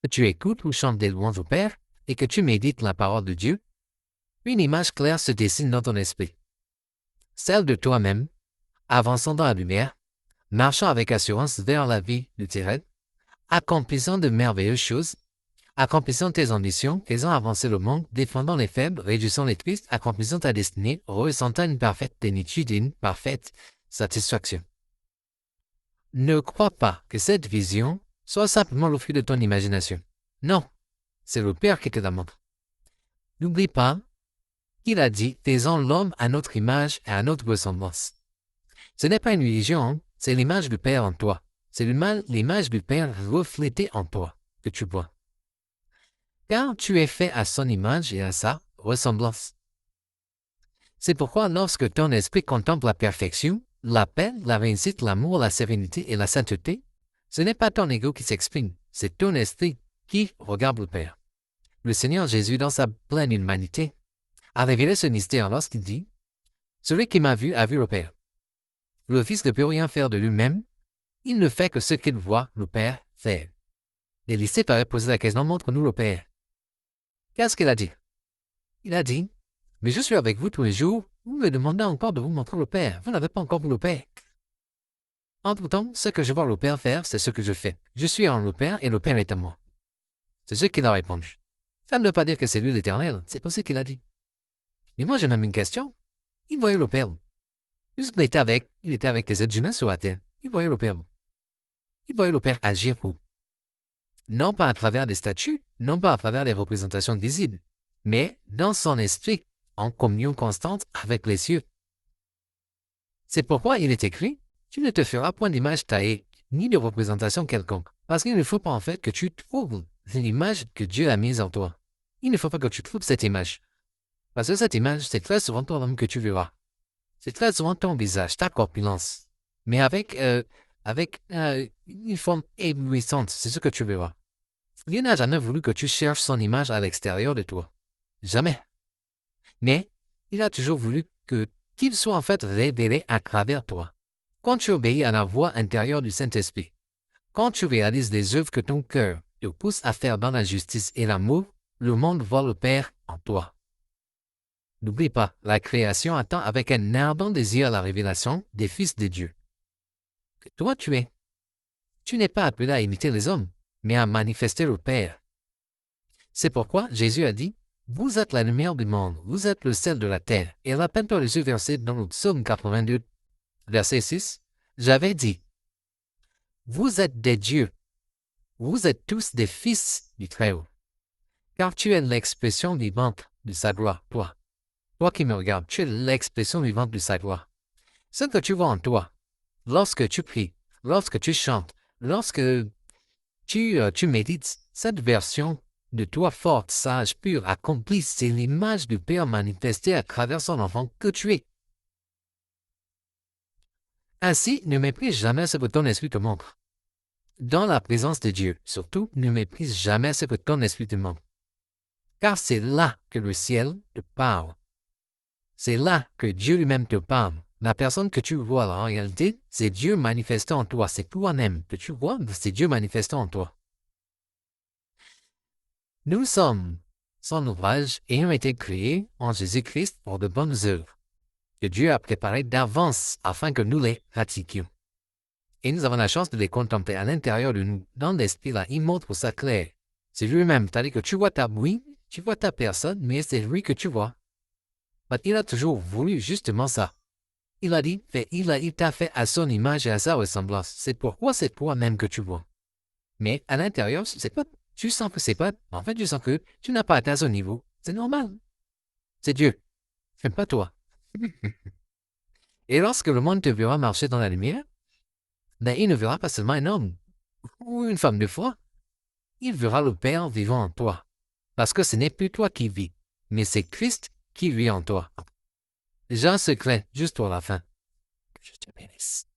que tu écoutes ou chantes des louanges au Père et que tu médites la parole de Dieu, une image claire se dessine dans ton esprit. Celle de toi-même, avançant dans la lumière, marchant avec assurance vers la vie de tes rêves, accomplissant de merveilleuses choses, accomplissant tes ambitions, faisant avancer le monde, défendant les faibles, réduisant les tristes, accomplissant ta destinée, ressentant une parfaite plénitude et une parfaite satisfaction. Ne crois pas que cette vision soit simplement le fruit de ton imagination. Non, c'est le Père qui te la montre. N'oublie pas qu'il a dit « Faisons l'homme à notre image et à notre ressemblance ». Ce n'est pas une religion, c'est l'image du Père en toi. C'est l'image du Père reflétée en toi que tu vois. Car tu es fait à son image et à sa ressemblance. C'est pourquoi lorsque ton esprit contemple la perfection, la paix, la réussite, l'amour, la sérénité et la sainteté, ce n'est pas ton ego qui s'exprime, c'est ton esprit qui regarde le Père. Le Seigneur Jésus, dans sa pleine humanité, a révélé ce mystère lorsqu'il dit « Celui qui m'a vu a vu le Père ». Le Fils ne peut rien faire de lui-même, il ne fait que ce qu'il voit le Père faire. Les disciples avaient posé la question « Montre-nous le Père ». Qu'est-ce qu'il a dit? Il a dit « Mais je suis avec vous tous les jours, vous me demandez encore de vous montrer le Père, vous n'avez pas encore vu le Père. » Entre-temps, ce que je vois le Père faire, c'est ce que je fais. Je suis en le Père et le Père est en moi. C'est ce qu'il a répondu. Ça ne veut pas dire que c'est lui l'Éternel, c'est pas ce qu'il a dit. Mais moi, j'ai même une question. Il voyait le Père. Il était avec les êtres humains sur la terre. Il voyait le Père. Il voyait le Père agir où? Non pas à travers des statues, non pas à travers des représentations visibles, mais dans son esprit, en communion constante avec les cieux. C'est pourquoi il est écrit, tu ne te feras point d'image taillée, ni de représentation quelconque, parce qu'il ne faut pas en fait que tu trouves l'image que Dieu a mise en toi. Il ne faut pas que tu trouves cette image. Parce que cette image, c'est très souvent toi-même que tu verras. C'est très souvent ton visage, ta corpulence, mais avec une forme éblouissante, c'est ce que tu verras. Dieu n'a jamais voulu que tu cherches son image à l'extérieur de toi. Jamais. Mais il a toujours voulu qu'il soit en fait révélé à travers toi. Quand tu obéis à la voix intérieure du Saint-Esprit, quand tu réalises les œuvres que ton cœur te pousse à faire dans la justice et l'amour, le monde voit le Père en toi. N'oublie pas, la création attend avec un ardent désir la révélation des fils de Dieu. Que toi tu es. Tu n'es pas appelé à imiter les hommes, mais à manifester le Père. C'est pourquoi Jésus a dit, « Vous êtes la lumière du monde, vous êtes le sel de la terre. » Et rappelle-toi les versets dans le psaume 82, verset 6. J'avais dit, « Vous êtes des dieux, vous êtes tous des fils du Très-Haut, car tu es l'expression vivante de sa gloire, toi. Toi qui me regardes, tu es l'expression vivante de sa gloire. Ce que tu vois en toi, lorsque tu pries, lorsque tu chantes, lorsque tu médites, cette version de toi forte, sage, pure, accomplie, c'est l'image du Père manifestée à travers son enfant que tu es. Ainsi, ne méprise jamais ce que ton esprit te montre. Dans la présence de Dieu, surtout, ne méprise jamais ce que ton esprit te montre. Car c'est là que le ciel te parle. C'est là que Dieu lui-même te parle. La personne que tu vois en réalité, c'est Dieu manifestant en toi. C'est toi-même que tu vois, c'est Dieu manifestant en toi. Nous sommes son ouvrage ayant été créés en Jésus-Christ pour de bonnes œuvres, que Dieu a préparées d'avance afin que nous les pratiquions. Et nous avons la chance de les contempler à l'intérieur de nous, dans l'esprit là, il montre ça clair. C'est lui-même, c'est-à-dire que tu vois tu vois ta personne, mais c'est lui que tu vois. Mais il a toujours voulu justement ça. Il a dit, il t'a fait à son image et à sa ressemblance. C'est pourquoi c'est toi-même que tu vois. Mais à l'intérieur, c'est pas. Tu sens que c'est pas. En fait, tu sens que tu n'as pas atteint son niveau. C'est normal. C'est Dieu. C'est pas toi. Et lorsque le monde te verra marcher dans la lumière, ben, il ne verra pas seulement un homme ou une femme de foi. Il verra le Père vivant en toi. Parce que ce n'est plus toi qui vis, mais c'est Christ qui vit en toi. Jean secret, juste pour la fin. Que je te bénisse.